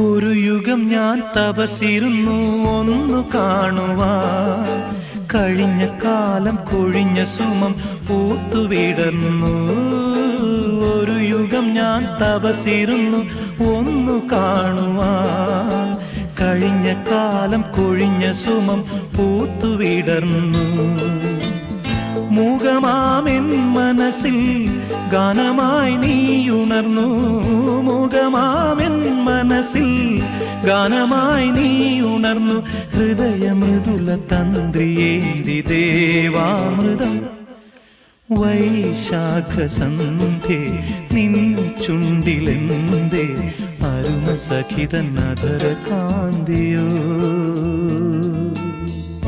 ഒരു യുഗം ഞാൻ തപസിരുന്നു ഒന്നു കാണുവാൻ, കഴിഞ്ഞ കാലം കൊഴിഞ്ഞ സുമം പൂത്തുവിടർന്നു. ഒരു യുഗം ഞാൻ തപസിരുന്നു ഒന്നു കാണുവാൻ, കഴിഞ്ഞ കാലം കൊഴിഞ്ഞ സുമം പൂത്തുവിടർന്നു. മൂകമാമെൻ മനസ്സിൽ ഗാനമായി നീയുണർന്നു. മൂകമാമെൻ മനസ്സിൽ ഗാനമായി നീയുണർന്നു. ഹൃദയമൃദുല തന്ത്രിയേന്തി ദേവാമൃതം വൈശാഖസന്ധ്യേ നിൻ ചുണ്ടിലെന്തേ അരുണ സഖിതൻ അധര കാന്തിയോ.